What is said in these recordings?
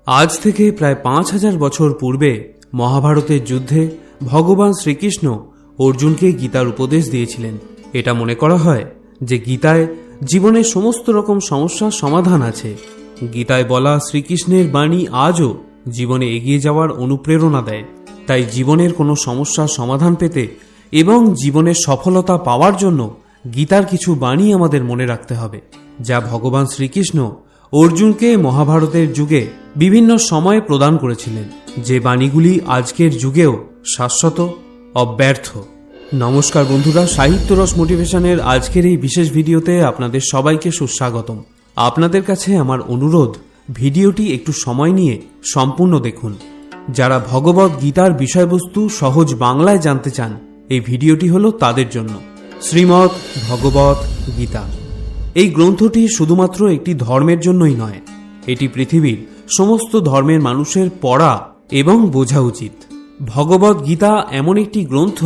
আজ থেকে প্রায় ৫,০০০ বছর পূর্বে মহাভারতের যুদ্ধে ভগবান শ্রীকৃষ্ণ অর্জুনকে গীতার উপদেশ দিয়েছিলেন। এটা মনে করা হয় যে গীতায় জীবনের সমস্ত রকম সমস্যার সমাধান আছে। গীতায় বলা শ্রীকৃষ্ণের বাণী আজও জীবনে এগিয়ে যাওয়ার অনুপ্রেরণা দেয়। তাই জীবনের কোনো সমস্যার সমাধান পেতে এবং জীবনের সফলতা পাওয়ার জন্য গীতার কিছু বাণী আমাদের মনে রাখতে হবে, যা ভগবান শ্রীকৃষ্ণ অর্জুনকে মহাভারতের যুগে বিভিন্ন সময়ে প্রদান করেছিলেন, যে বাণীগুলি আজকের যুগেও শাশ্বত, অব্যর্থ। নমস্কার বন্ধুরা, সাহিত্যরস মোটিভেশনের আজকের এই বিশেষ ভিডিওতে আপনাদের সবাইকে সুস্বাগতম। আপনাদের কাছে আমার অনুরোধ, ভিডিওটি একটু সময় নিয়ে সম্পূর্ণ দেখুন। যারা ভগবত গীতার বিষয়বস্তু সহজ বাংলায় জানতে চান, এই ভিডিওটি হলো তাদের জন্য। শ্রীমদ্ ভগবত গীতা এই গ্রন্থটি শুধুমাত্র একটি ধর্মের জন্যই নয়, এটি পৃথিবীর সমস্ত ধর্মের মানুষের পড়া এবং বোঝা উচিত। ভগবত গীতা এমন একটি গ্রন্থ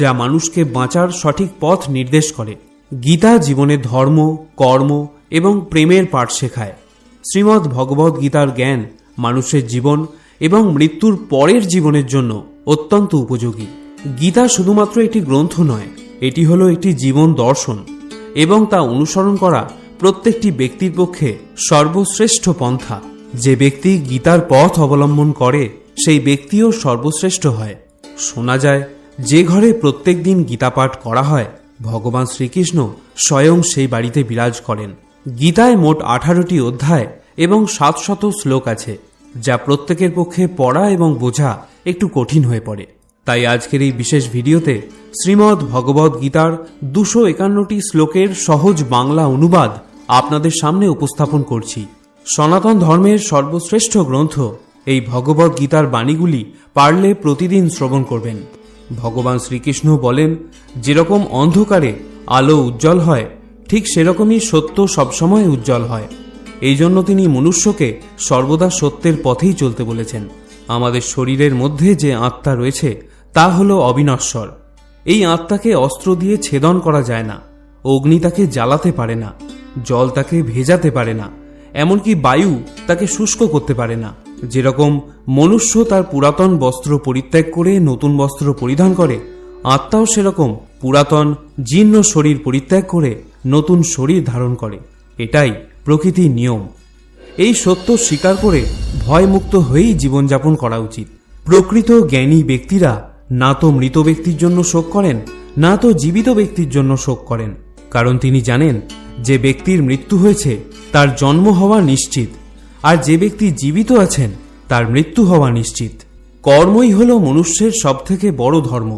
যা মানুষকে বাঁচার সঠিক পথ নির্দেশ করে। গীতা জীবনে ধর্ম, কর্ম এবং প্রেমের পাঠ শেখায়। শ্রীমদ্ ভগবত গীতার জ্ঞান মানুষের জীবন এবং মৃত্যুর পরের জীবনের জন্য অত্যন্ত উপযোগী। গীতা শুধুমাত্র একটি গ্রন্থ নয়, এটি হলো একটি জীবন দর্শন, এবং তা অনুসরণ করা প্রত্যেকটি ব্যক্তির পক্ষে সর্বশ্রেষ্ঠ পন্থা। যে ব্যক্তি গীতার পথ অবলম্বন করে সেই ব্যক্তিও সর্বশ্রেষ্ঠ হয়। শোনা যায়, যে ঘরে প্রত্যেক দিন গীতা পাঠ করা হয়, ভগবান শ্রীকৃষ্ণ স্বয়ং সেই বাড়িতে বিরাজ করেন। গীতায় মোট 18টি অধ্যায় এবং 700 শ্লোক আছে, যা প্রত্যেকের পক্ষে পড়া এবং বোঝা একটু কঠিন হয়ে পড়ে। তাই আজকের এই বিশেষ ভিডিওতে শ্রীমদ্ ভগবত গীতার 251টি শ্লোকের সহজ বাংলা অনুবাদ আপনাদের সামনে উপস্থাপন করছি। সনাতন ধর্মের সর্বশ্রেষ্ঠ গ্রন্থ এই ভগবত গীতার বাণীগুলি পারলে প্রতিদিন শ্রবণ করবেন। ভগবান শ্রীকৃষ্ণ বলেন, যেরকম অন্ধকারে আলো উজ্জ্বল হয়, ঠিক সেরকমই সত্য সবসময় উজ্জ্বল হয়। এই জন্য তিনি মনুষ্যকে সর্বদা সত্যের পথেই চলতে বলেছেন। আমাদের শরীরের মধ্যে যে আত্মা রয়েছে তা হলো অবিনশ্বর। এই আত্মাকে অস্ত্র দিয়ে ছেদন করা যায় না, অগ্নি তাকে জ্বালাতে পারে না, জল তাকে ভেজাতে পারে না, এমনকি বায়ু তাকে শুষ্ক করতে পারে না। যেরকম মনুষ্য তার পুরাতন বস্ত্র পরিত্যাগ করে নতুন বস্ত্র পরিধান করে, আত্মাও সেরকম পুরাতন জীর্ণ শরীর পরিত্যাগ করে নতুন শরীর ধারণ করে। এটাই প্রকৃতির নিয়ম। এই সত্য স্বীকার করে ভয়মুক্ত হয়েই জীবনযাপন করা উচিত। প্রকৃত জ্ঞানী ব্যক্তিরা না তো মৃত ব্যক্তির জন্য শোক করেন, না তো জীবিত ব্যক্তির জন্য শোক করেন, কারণ তিনি জানেন যে ব্যক্তির মৃত্যু হয়েছে তার জন্ম হওয়া নিশ্চিত, আর যে ব্যক্তি জীবিত আছেন তার মৃত্যু হওয়া নিশ্চিত। কর্মই হল মনুষ্যের সবথেকে বড় ধর্ম।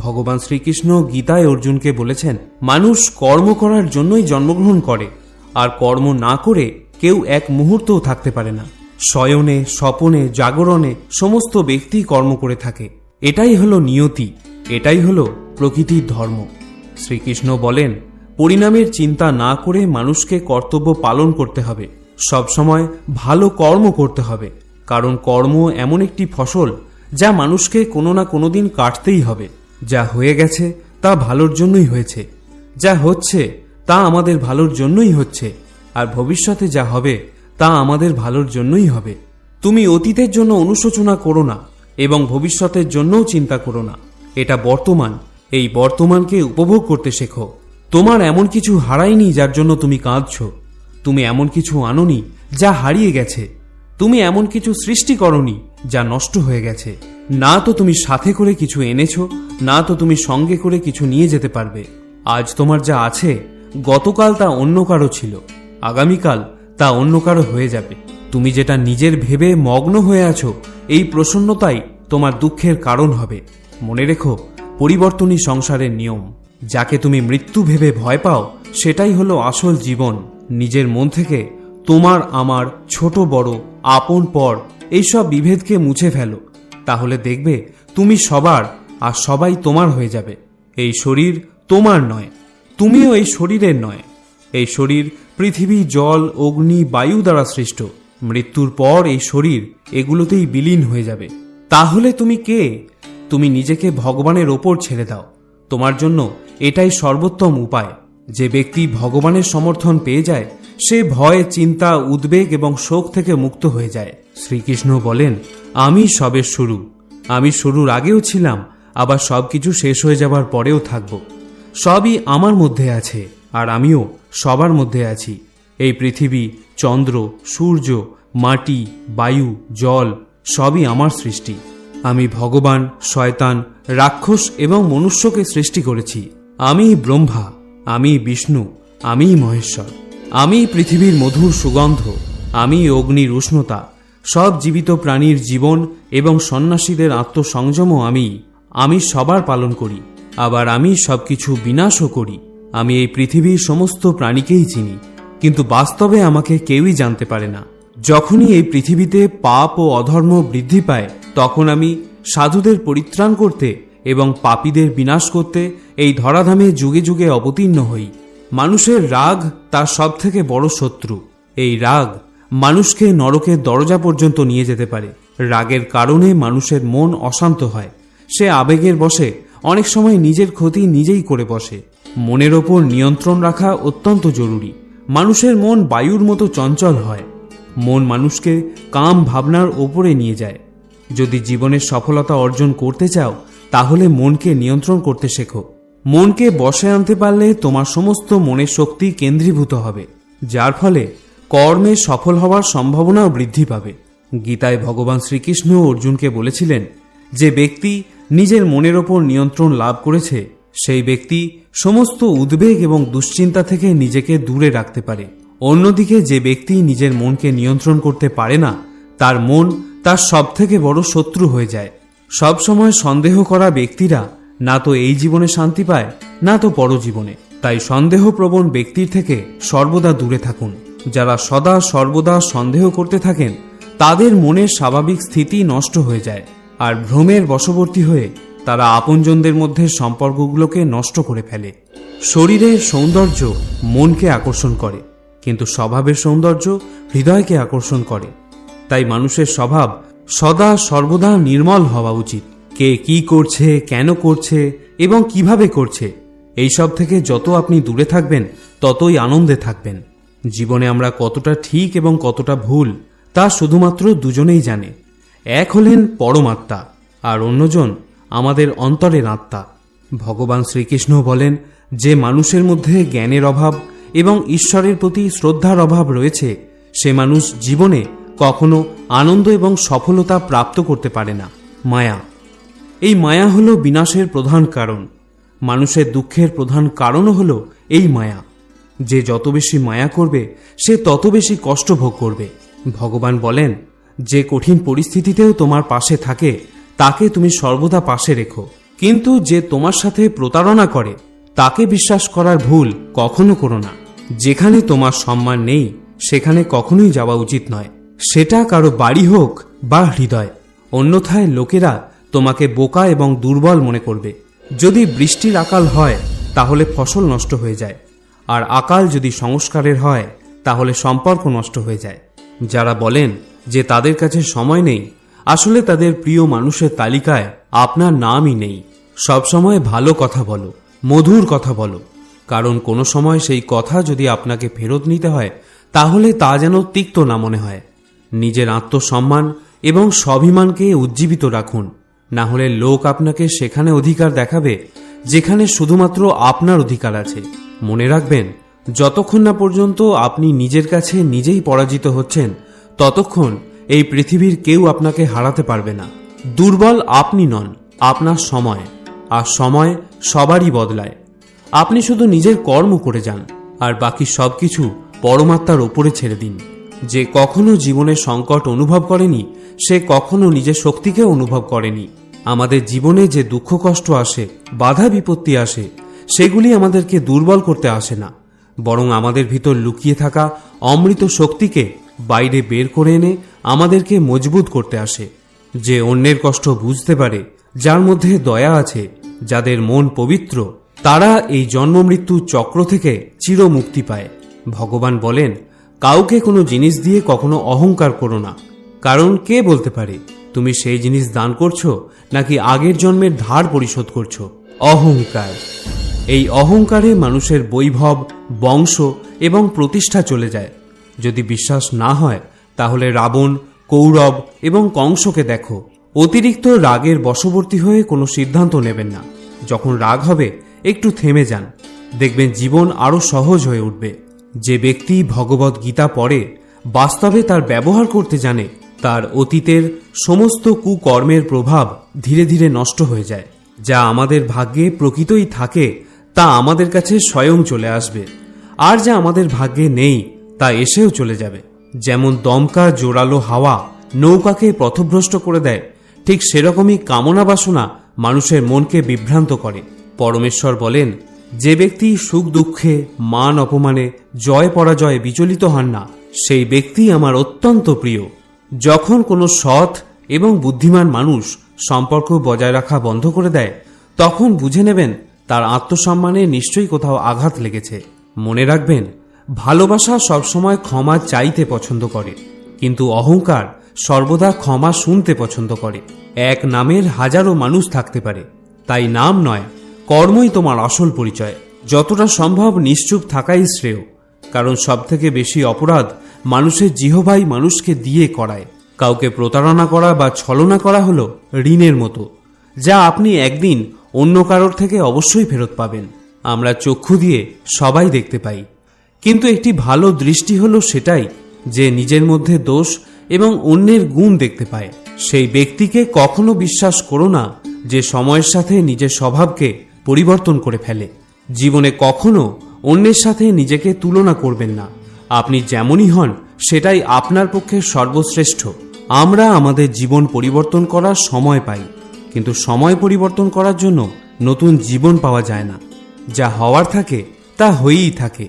ভগবান শ্রীকৃষ্ণ গীতায় অর্জুনকে বলেছেন, মানুষ কর্ম করার জন্যই জন্মগ্রহণ করে, আর কর্ম না করে কেউ এক মুহূর্তও থাকতে পারে না। শয়নে, স্বপনে, জাগরণে সমস্ত ব্যক্তি কর্ম করে থাকে। এটাই হলো নিয়তি, এটাই হলো প্রকৃতির ধর্ম। শ্রীকৃষ্ণ বলেন, পরিণামের চিন্তা না করে মানুষকে কর্তব্য পালন করতে হবে, সবসময় ভালো কর্ম করতে হবে, কারণ কর্ম এমন একটি ফসল যা মানুষকে কোনো না কোনো দিন কাটতেই হবে। যা হয়ে গেছে তা ভালোর জন্যই হয়েছে, যা হচ্ছে তা আমাদের ভালোর জন্যই হচ্ছে, আর ভবিষ্যতে যা হবে তা আমাদের ভালোর জন্যই হবে। তুমি অতীতের জন্য অনুশোচনা করো না এবং ভবিষ্যতের জন্যও চিন্তা করো না। এটা বর্তমান, এই বর্তমানকে উপভোগ করতে শেখো। তোমার এমন কিছু হারায়নি যার জন্য তুমি কাঁদছ, তুমি এমন কিছু আনোনি যা হারিয়ে গেছে, তুমি এমন কিছু সৃষ্টি করনি যা নষ্ট হয়ে গেছে। না তো তুমি সাথে করে কিছু এনেছো, না তো তুমি সঙ্গে করে কিছু নিয়ে যেতে পারবে। আজ তোমার যা আছে, গতকাল তা অন্য কারো ছিল, আগামীকাল তা অন্য কারো হয়ে যাবে। তুমি যেটা নিজের ভেবে মগ্ন হয়ে আছো, এই প্রসন্নতাই তোমার দুঃখের কারণ হবে। মনে রেখো, পরিবর্তনই সংসারের নিয়ম। যাকে তুমি মৃত্যু ভেবে ভয় পাও, সেটাই হলো আসল জীবন। নিজের মন থেকে তোমার, আমার, ছোট বড়, আপন পর এইসব বিভেদকে মুছে ফেলো, তাহলে দেখবে তুমি সবার আর সবাই তোমার হয়ে যাবে। এই শরীর তোমার নয়, তুমিও এই শরীরের নয়। এই শরীর পৃথিবী, জল, অগ্নি, বায়ু দ্বারা সৃষ্ট। মৃত্যুর পর এই শরীর এগুলোতেই বিলীন হয়ে যাবে। তাহলে তুমি কে? তুমি নিজেকে ভগবানের ওপর ছেড়ে দাও। তোমার জন্য এটাই সর্বোত্তম উপায়। যে ব্যক্তি ভগবানের সমর্থন পেয়ে যায়, সে ভয়, চিন্তা, উদ্বেগ এবং শোক থেকে মুক্ত হয়ে যায়। শ্রীকৃষ্ণ বলেন, আমি সবের শুরু। আমি শুরুর আগেও ছিলাম, আবার সবকিছু শেষ হয়ে যাবার পরেও থাকব। সবই আমার মধ্যে আছে, আর আমিও সবার মধ্যে আছি। এই পৃথিবী, চন্দ্র, সূর্য, মাটি, বায়ু, জল সবই আমার সৃষ্টি। আমি ভগবান, শয়তান, রাক্ষস এবং মনুষ্যকে সৃষ্টি করেছি। আমি ব্রহ্মা, আমি বিষ্ণু, আমি মহেশ্বর। আমি পৃথিবীর মধুর সুগন্ধ, আমি অগ্নির উষ্ণতা, সব জীবিত প্রাণীর জীবন এবং সন্ন্যাসীদের আত্মসংযমও আমি সবার পালন করি। আবার আমি সবকিছু বিনাশও করি। আমি এই পৃথিবীর সমস্ত প্রাণীকেই চিনি, কিন্তু বাস্তবে আমাকে কেউই জানতে পারে না। যখনই এই পৃথিবীতে পাপ ও অধর্ম বৃদ্ধি পায়, তখন আমি সাধুদের পরিত্রাণ করতে এবং পাপীদের বিনাশ করতে এই ধরাধামে যুগে যুগে অবতীর্ণ হই। মানুষের রাগ তার সবথেকে বড় শত্রু। এই রাগ মানুষকে নরকের দরজা পর্যন্ত নিয়ে যেতে পারে। রাগের কারণে মানুষের মন অশান্ত হয়। সে আবেগের বশে অনেক সময় নিজের ক্ষতি নিজেই করে বসে। মনের ওপর নিয়ন্ত্রণ রাখা অত্যন্ত জরুরি। মানুষের মন বায়ুর মতো চঞ্চল হয়। মন মানুষকে কাম ভাবনার ওপরে নিয়ে যায়। যদি জীবনের সফলতা অর্জন করতে চাও, তাহলে মনকে নিয়ন্ত্রণ করতে শেখো। মনকে বশে আনতে পারলে তোমার সমস্ত মনের শক্তি কেন্দ্রীভূত হবে, যার ফলে কর্মে সফল হওয়ার সম্ভাবনাও বৃদ্ধি পাবে। গীতায় ভগবান শ্রীকৃষ্ণ অর্জুনকে বলেছিলেন, যে ব্যক্তি নিজের মনের ওপর নিয়ন্ত্রণ লাভ করেছে, সেই ব্যক্তি সমস্ত উদ্বেগ এবং দুশ্চিন্তা থেকে নিজেকে দূরে রাখতে পারে। অন্যদিকে যে ব্যক্তি নিজের মনকে নিয়ন্ত্রণ করতে পারে না, তার মন তার সবথেকে বড় শত্রু হয়ে যায়। সবসময় সন্দেহ করা ব্যক্তিরা না তো এই জীবনে শান্তি পায়, না তো পরজীবনে। তাই সন্দেহপ্রবণ ব্যক্তির থেকে সর্বদা দূরে থাকুন। যারা সদা সর্বদা সন্দেহ করতে থাকেন, তাদের মনের স্বাভাবিক স্থিতি নষ্ট হয়ে যায়, আর ভ্রমের বশবর্তী হয়ে তারা আপনজনদের মধ্যে সম্পর্কগুলোকে নষ্ট করে ফেলে। শরীরের সৌন্দর্য মনকে আকর্ষণ করে, কিন্তু স্বভাবের সৌন্দর্য হৃদয়কে আকর্ষণ করে। তাই মানুষের স্বভাব সদা সর্বদা নির্মল হওয়া উচিত। কে কি করছে, কেন করছে এবং কিভাবে করছে, এইসব থেকে যত আপনি দূরে থাকবেন, ততই আনন্দে থাকবেন। জীবনে আমরা কতটা ঠিক এবং কতটা ভুল, তা শুধুমাত্র দুজনেই জানে। এক হলেন পরমাত্মা, আর অন্যজন আমাদের অন্তরের আত্মা। ভগবান শ্রীকৃষ্ণ বলেন, যে মানুষের মধ্যে জ্ঞানের অভাব এবং ঈশ্বরের প্রতি শ্রদ্ধার অভাব রয়েছে, সে মানুষ জীবনে কখনো আনন্দ এবং সফলতা প্রাপ্ত করতে পারে না। মায়া, এই মায়া হল বিনাশের প্রধান কারণ। মানুষের দুঃখের প্রধান কারণও হল এই মায়া। যে যত বেশি মায়া করবে, সে তত বেশি কষ্ট ভোগ করবে। ভগবান বলেন, যে কঠিন পরিস্থিতিতেও তোমার পাশে থাকে, তাকে তুমি সর্বদা পাশে রেখো। কিন্তু যে তোমার সাথে প্রতারণা করে, তাকে বিশ্বাস করার ভুল কখনো করো না। যেখানে তোমার সম্মান নেই, সেখানে কখনোই যাওয়া উচিত নয়, সেটা কারো বাড়ি হোক বা হৃদয়। অন্যথায় লোকেরা তোমাকে বোকা এবং দুর্বল মনে করবে। যদি বৃষ্টির আকাল হয়, তাহলে ফসল নষ্ট হয়ে যায়, আর আকাল যদি সংস্কারের হয়, তাহলে সম্পর্ক নষ্ট হয়ে যায়। যারা বলেন যে তাদের কাছে সময় নেই, আসলে তাদের প্রিয় মানুষের তালিকায় আপনার নামই নেই। সবসময় ভালো কথা বলো, মধুর কথা বলো, কারণ কোনো সময় সেই কথা যদি আপনাকে ফেরত নিতে হয়, তাহলে তা যেন তিক্ত না মনে হয়। নিজের আত্মসম্মান এবং স্বাভিমানকে উজ্জীবিত রাখুন, না হলে লোক আপনাকে সেখানে অধিকার দেখাবে যেখানে শুধুমাত্র আপনার অধিকার আছে। মনে রাখবেন, যতক্ষণ না পর্যন্ত আপনি নিজের কাছে নিজেই পরাজিত হচ্ছেন, ততক্ষণ এই পৃথিবীর কেউ আপনাকে হারাতে পারবে না। দুর্বল আপনি নন, আপনার সময়, আর সময় সবারই বদলায়। আপনি শুধু নিজের কর্ম করে যান, আর বাকি সবকিছু পরমাত্মার ওপরে ছেড়ে দিন। যে কখনো জীবনে সংকট অনুভব করেনি, সে কখনো নিজের শক্তিকে অনুভব করেনি। আমাদের জীবনে যে দুঃখ কষ্ট আসে, বাধা বিপত্তি আসে, সেগুলি আমাদেরকে দুর্বল করতে আসে না, বরং আমাদের ভিতর লুকিয়ে থাকা অমৃত শক্তিকে বাইরে বের করে এনে আমাদেরকে মজবুত করতে আসে। যে অন্যের কষ্ট বুঝতে পারে, যার মধ্যে দয়া আছে, যাদের মন পবিত্র, তারা এই জন্ম মৃত্যু চক্র থেকে চিরমুক্তি পায়। ভগবান বলেন, কাউকে কোনো জিনিস দিয়ে কখনো অহংকার করো না, কারণ কে বলতে পারে তুমি সেই জিনিস দান করছো নাকি আগের জন্মের ধার পরিশোধ করছো। অহংকার, এই অহংকারে মানুষের বৈভব, বংশ এবং প্রতিষ্ঠা চলে যায়। যদি বিশ্বাস না হয়, তাহলে রাবণ, কৌরব এবং কংসকে দেখো। অতিরিক্ত রাগের বশবর্তী হয়ে কোনো সিদ্ধান্ত নেবেন না। যখন রাগ হবে একটু থেমে যান, দেখবেন জীবন আরো সহজ হয়ে উঠবে। যে ব্যক্তি ভগবত গীতা পড়ে, বাস্তবে তার ব্যবহার করতে জানে, তার অতীতের সমস্ত কুকর্মের প্রভাব ধীরে ধীরে নষ্ট হয়ে যায়। যা আমাদের ভাগ্যে প্রকৃতই থাকে তা আমাদের কাছে স্বয়ং চলে আসবে, আর যা আমাদের ভাগ্যে নেই তা এসেও চলে যাবে। যেমন দমকা জোরালো হাওয়া নৌকাকে পথভ্রষ্ট করে দেয়, ঠিক সেরকমই কামনা বাসনা মানুষের মনকে বিভ্রান্ত করে। পরমেশ্বর বলেন, যে ব্যক্তি সুখ দুঃখে, মান অপমানে, জয় পরাজয়ে বিচলিত হন না, সেই ব্যক্তি আমার অত্যন্ত প্রিয়। যখন কোনো সৎ এবং বুদ্ধিমান মানুষ সম্পর্ক বজায় রাখা বন্ধ করে দেয়, তখন বুঝে নেবেন তার আত্মসম্মানে নিশ্চয়ই কোথাও আঘাত লেগেছে। মনে রাখবেন, ভালোবাসা সবসময় ক্ষমা চাইতে পছন্দ করে, কিন্তু অহংকার সর্বদা ক্ষমা শুনতে পছন্দ করে। এক নামের হাজারো মানুষ থাকতে পারে, তাই নাম নয়, কর্মই তোমার আসল পরিচয়। যতটা সম্ভব নিশ্চুপ থাকাই শ্রেয়, কারণ সবথেকে বেশি অপরাধ মানুষের জিহ্বাই মানুষকে দিয়ে করায়। কাউকে প্রতারণা করা বা ছলনা করা হলো ঋণের মতো, যা আপনি একদিন অন্য কারোর থেকে অবশ্যই ফেরত পাবেন। আমরা চক্ষু দিয়ে সবাই দেখতে পাই, কিন্তু একটি ভালো দৃষ্টি হলো সেটাই যে নিজের মধ্যে দোষ এবং অন্যের গুণ দেখতে পায়। সেই ব্যক্তিকে কখনো বিশ্বাস করো না যে সময়ের সাথে নিজের স্বভাবকে পরিবর্তন করে ফেলে। জীবনে কখনো অন্যের সাথে নিজেকে তুলনা করবেন না। আপনি যেমনই হন সেটাই আপনার পক্ষে সর্বশ্রেষ্ঠ। আমরা আমাদের জীবন পরিবর্তন করার সময় পাই, কিন্তু সময় পরিবর্তন করার জন্য নতুন জীবন পাওয়া যায় না। যা হওয়ার থাকে তা হয়েই থাকে,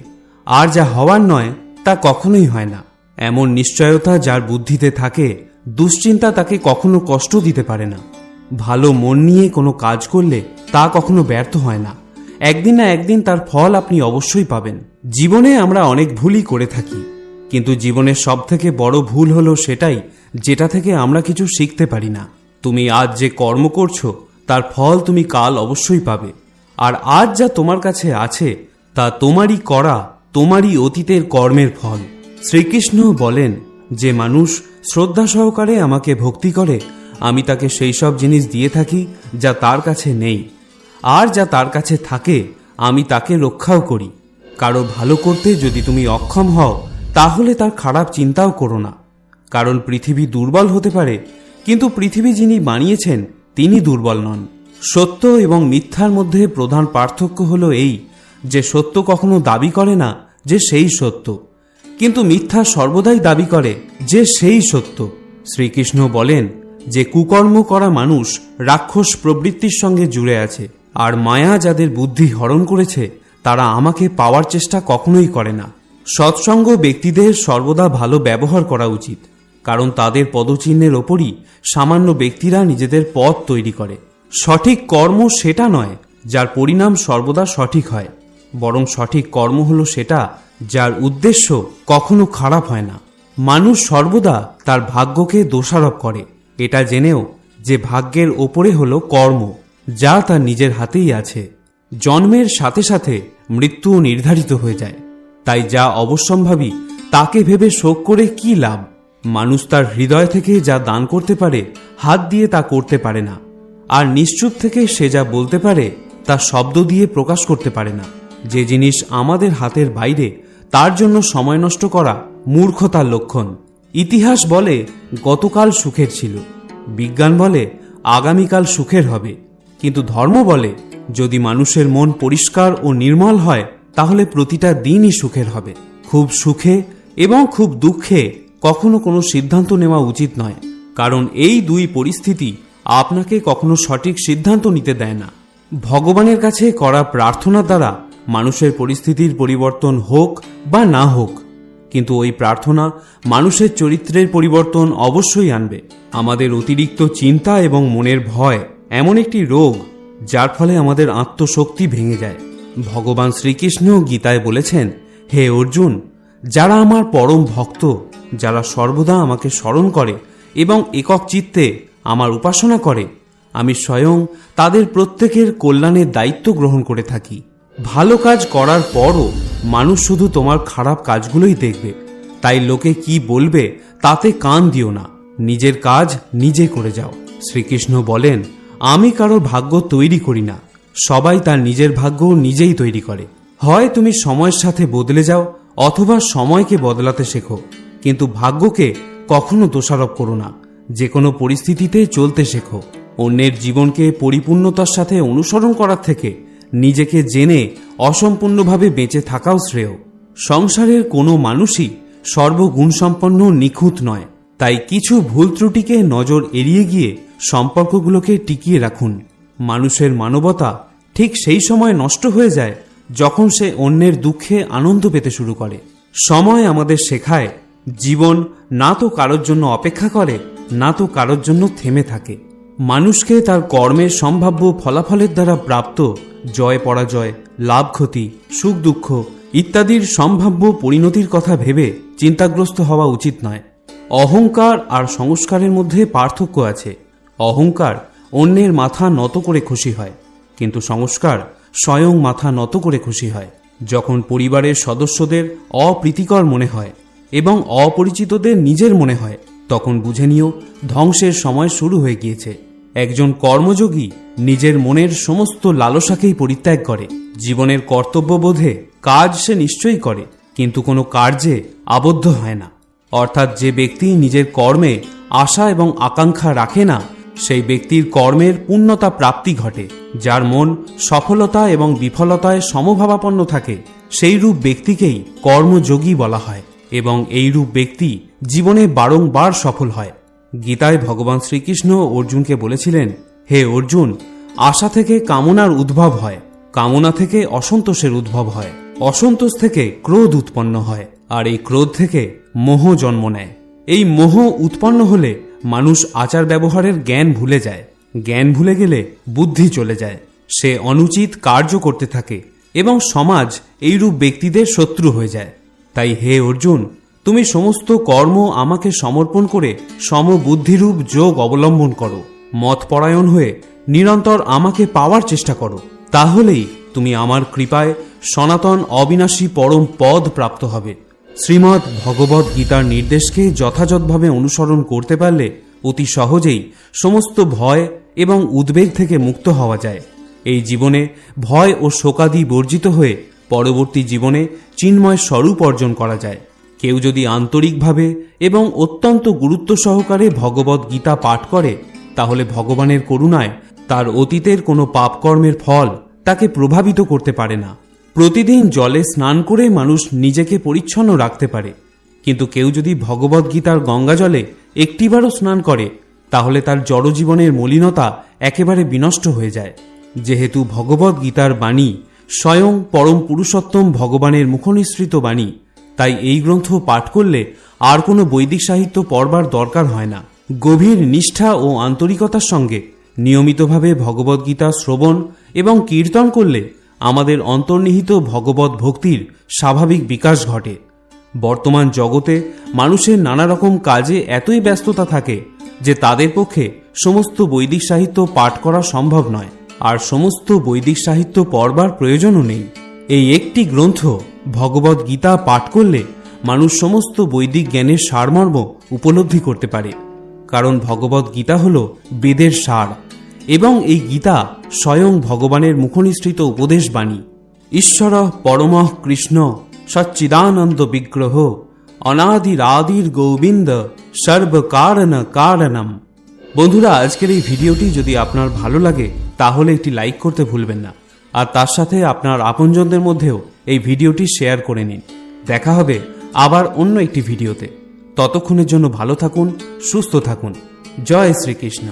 আর যা হওয়ার নয় তা কখনোই হয় না। এমন নিশ্চয়তা যার বুদ্ধিতে থাকে, দুশ্চিন্তা তাকে কখনো কষ্ট দিতে পারে না। ভালো মন নিয়ে কোনো কাজ করলে তা কখনো ব্যর্থ হয় না। একদিন না একদিন তার ফল আপনি অবশ্যই পাবেন। জীবনে আমরা অনেক ভুলই করে থাকি, কিন্তু জীবনের সবথেকে বড় ভুল হলো সেটাই যেটা থেকে আমরা কিছু শিখতে পারি না। তুমি আজ যে কর্ম করছো তার ফল তুমি কাল অবশ্যই পাবে, আর আজ যা তোমার কাছে আছে তা তোমারই করা, তোমারই অতীতের কর্মের ফল। শ্রীকৃষ্ণ বলেন, যে মানুষ শ্রদ্ধা সহকারে আমাকে ভক্তি করে, আমি তাকে সেই সব জিনিস দিয়ে থাকি যা তার কাছে নেই, আর যা তার কাছে থাকে আমি তাকে রক্ষাও করি। কারো ভালো করতে যদি তুমি অক্ষম হও, তাহলে তার খারাপ চিন্তাও করো না, কারণ পৃথিবী দুর্বল হতে পারে, কিন্তু পৃথিবী যিনি বানিয়েছেন তিনি দুর্বল নন। সত্য এবং মিথ্যার মধ্যে প্রধান পার্থক্য হলো এই যে সত্য কখনো দাবি করে না যে সেই সত্য, কিন্তু মিথ্যা সর্বদাই দাবি করে যে সেই সত্য। শ্রীকৃষ্ণ বলেন যে কুকর্ম করা মানুষ রাক্ষস প্রবৃত্তির সঙ্গে জুড়ে আছে, আর মায়া যাদের বুদ্ধি হরণ করেছে তারা আমাকে পাওয়ার চেষ্টা কখনোই করে না। সৎসঙ্গ ব্যক্তিদের সর্বদা ভালো ব্যবহার করা উচিত, কারণ তাদের পদচিহ্নের ওপরই সামান্য ব্যক্তিরা নিজেদের পথ তৈরি করে। সঠিক কর্ম সেটা নয় যার পরিণাম সর্বদা সঠিক হয়, বরং সঠিক কর্ম হলো সেটা যার উদ্দেশ্য কখনো খারাপ হয় না। মানুষ সর্বদা তার ভাগ্যকে দোষারোপ করে, এটা জেনেও যে ভাগ্যের ওপরে হলো কর্ম, যা তার নিজের হাতেই আছে। জন্মের সাথে সাথে মৃত্যু নির্ধারিত হয়ে যায়, তাই যা অবশ্যম্ভাবী তাকে ভেবে শোক করে কি লাভ। মানুষ তার হৃদয় থেকে যা দান করতে পারে হাত দিয়ে তা করতে পারে না, আর নিশ্চুপ থেকে সে যা বলতে পারে তা শব্দ দিয়ে প্রকাশ করতে পারে না। যে জিনিস আমাদের হাতের বাইরে তার জন্য সময় নষ্ট করা মূর্খতার লক্ষণ। ইতিহাস বলে গতকাল সুখের ছিল, বিজ্ঞান বলে আগামীকাল সুখের হবে, কিন্তু ধর্ম বলে যদি মানুষের মন পরিষ্কার ও নির্মল হয় তাহলে প্রতিটা দিনই সুখের হবে। খুব সুখে এবং খুব দুঃখে কখনো কোনো সিদ্ধান্ত নেওয়া উচিত নয়, কারণ এই দুই পরিস্থিতি আপনাকে কখনো সঠিক সিদ্ধান্ত নিতে দেয় না। ভগবানের কাছে করা প্রার্থনার দ্বারা মানুষের পরিস্থিতির পরিবর্তন হোক বা না হোক, কিন্তু ওই প্রার্থনা মানুষের চরিত্রের পরিবর্তন অবশ্যই আনবে। আমাদের অতিরিক্ত চিন্তা এবং মনের ভয় এমন একটি রোগ যার ফলে আমাদের আত্মশক্তি ভেঙে যায়। ভগবান শ্রীকৃষ্ণ গীতায় বলেছেন, হে অর্জুন, যারা আমার পরম ভক্ত, যারা সর্বদা আমাকে স্মরণ করে এবং একক চিত্তে আমার উপাসনা করে, আমি স্বয়ং তাদের প্রত্যেকের কল্যাণের দায়িত্ব গ্রহণ করে থাকি। ভালো কাজ করার পরও মানুষ শুধু তোমার খারাপ কাজগুলোই দেখবে, তাই লোকে কি বলবে তাতে কান দিও না। নিজের কাজ নিজে করে যাও। শ্রীকৃষ্ণ বলেন, আমি কারোর ভাগ্য তৈরি করি না, সবাই তার নিজের ভাগ্য নিজেই তৈরি করে। হয় তুমি সময়ের সাথে বদলে যাও অথবা সময়কে বদলাতে শেখো, কিন্তু ভাগ্যকে কখনো দোষারোপ করো না। যে কোনো পরিস্থিতিতে চলতে শেখো। অন্যের জীবনকে পরিপূর্ণতার সাথে অনুসরণ করার থেকে নিজেকে জেনে অসম্পূর্ণভাবে বেঁচে থাকাও শ্রেয়। সংসারের কোনো মানুষই সর্বগুণসম্পন্ন নিখুঁত নয়, তাই কিছু ভুল ত্রুটিকে নজর এড়িয়ে গিয়ে সম্পর্কগুলোকে টিকিয়ে রাখুন। মানুষের মানবতা ঠিক সেই সময় নষ্ট হয়ে যায় যখন সে অন্যের দুঃখে আনন্দ পেতে শুরু করে। সময় আমাদের শেখায় জীবন না তো কারোর জন্য অপেক্ষা করে, না তো কারোর জন্য থেমে থাকে। মানুষকে তার কর্মের সম্ভাব্য ফলাফলের দ্বারা প্রাপ্ত জয় পরাজয়, লাভ ক্ষতি, সুখ দুঃখ ইত্যাদির সম্ভাব্য পরিণতির কথা ভেবে চিন্তাগ্রস্ত হওয়া উচিত নয়। অহংকার আর সংস্কারের মধ্যে পার্থক্য আছে। অহংকার অন্যের মাথা নত করে খুশি হয়, কিন্তু সংস্কার স্বয়ং মাথা নত করে খুশি হয়। যখন পরিবারের সদস্যদের অপ্রীতিকর মনে হয় এবং অপরিচিতদের নিজের মনে হয়, তখন বুঝে নিও ধ্বংসের সময় শুরু হয়ে গিয়েছে। একজন কর্মযোগী নিজের মনের সমস্ত লালসাকেই পরিত্যাগ করে। জীবনের কর্তব্যবোধে কাজ সে নিশ্চয়ই করে, কিন্তু কোনো কার্যে আবদ্ধ হয় না। অর্থাৎ যে ব্যক্তি নিজের কর্মে আশা এবং আকাঙ্ক্ষা রাখে না, সেই ব্যক্তির কর্মের পূর্ণতা প্রাপ্তি ঘটে। যার মন সফলতা এবং বিফলতায় সমভাবাপন্ন থাকে, সেই রূপ ব্যক্তিকেই কর্মযোগী বলা হয় এবং এই রূপ ব্যক্তি জীবনে বারংবার সফল হয়। গীতায় ভগবান শ্রীকৃষ্ণ অর্জুনকে বলেছিলেন, হে অর্জুন, আশা থেকে কামনার উদ্ভব হয়, কামনা থেকে অসন্তোষের উদ্ভব হয়, অসন্তোষ থেকে ক্রোধ উৎপন্ন হয়, আর এই ক্রোধ থেকে মোহ জন্ম নেয়। এই মোহ উৎপন্ন হলে মানুষ আচার ব্যবহারের জ্ঞান ভুলে যায়। জ্ঞান ভুলে গেলে বুদ্ধি চলে যায়, সে অনুচিত কার্য করতে থাকে এবং সমাজ এইরূপ ব্যক্তিদের শত্রু হয়ে যায়। তাই হে অর্জুন, তুমি সমস্ত কর্ম আমাকে সমর্পণ করে সমবুদ্ধিরূপ যোগ অবলম্বন করো। মতপরায়ণ হয়ে নিরন্তর আমাকে পাওয়ার চেষ্টা করো, তাহলেই তুমি আমার কৃপায় সনাতন অবিনাশী পরম পদ প্রাপ্ত হবে। শ্রীমদ্ ভগবদ্ গীতার নির্দেশকে যথাযথভাবে অনুসরণ করতে পারলে অতি সহজেই সমস্ত ভয় এবং উদ্বেগ থেকে মুক্ত হওয়া যায়। এই জীবনে ভয় ও শোকাদি বর্জিত হয়ে পরবর্তী জীবনে চিন্ময় স্বরূপ অর্জন করা যায়। কেউ যদি আন্তরিকভাবে এবং অত্যন্ত গুরুত্ব সহকারে ভগবদ্ গীতা পাঠ করে, তাহলে ভগবানের করুণায় তার অতীতের কোনো পাপকর্মের ফল তাকে প্রভাবিত করতে পারে না। প্রতিদিন জলে স্নান করে মানুষ নিজেকে পরিচ্ছন্ন রাখতে পারে, কিন্তু কেউ যদি ভগবদ্ গীতার গঙ্গা জলে একটিবারও স্নান করে, তাহলে তার জড়জীবনের মলিনতা একেবারে বিনষ্ট হয়ে যায়। যেহেতু ভগবদ্ গীতার বাণী স্বয়ং পরম পুরুষোত্তম ভগবানের মুখনিসৃত বাণী, তাই এই গ্রন্থ পাঠ করলে আর কোনো বৈদিক সাহিত্য পড়বার দরকার হয় না। গভীর নিষ্ঠা ও আন্তরিকতার সঙ্গে নিয়মিতভাবে ভগবদ্ গীতা শ্রবণ এবং কীর্তন করলে আমাদের অন্তর্নিহিত ভগবৎ ভক্তির স্বাভাবিক বিকাশ ঘটে। বর্তমান জগতে মানুষের নানা রকম কাজে এতই ব্যস্ততা থাকে যে তাদের পক্ষে সমস্ত বৈদিক সাহিত্য পাঠ করা সম্ভব নয়, আর সমস্ত বৈদিক সাহিত্য পড়বার প্রয়োজনও নেই। এই একটি গ্রন্থ ভগবদ্ গীতা পাঠ করলে মানুষ সমস্ত বৈদিক জ্ঞানের সারমর্ম উপলব্ধি করতে পারে, কারণ ভগবদ্ গীতা হল বেদের সার এবং এই গীতা স্বয়ং ভগবানের মুখনিসৃত উপদেশ বাণী। ঈশ্বর পরমঃ কৃষ্ণ সচ্চিদানন্দ বিগ্রহ অনাদিরাদির গোবিন্দ সর্বকারণ কারণম। বন্ধুরা, আজকের এই ভিডিওটি যদি আপনার ভালো লাগে তাহলে একটি লাইক করতে ভুলবেন না, আর তার সাথে আপনার আপনজনদের মধ্যেও এই ভিডিওটি শেয়ার করে নিন। দেখা হবে আবার অন্য একটি ভিডিওতে। ততক্ষণের জন্য ভালো থাকুন, সুস্থ থাকুন। জয় শ্রীকৃষ্ণ।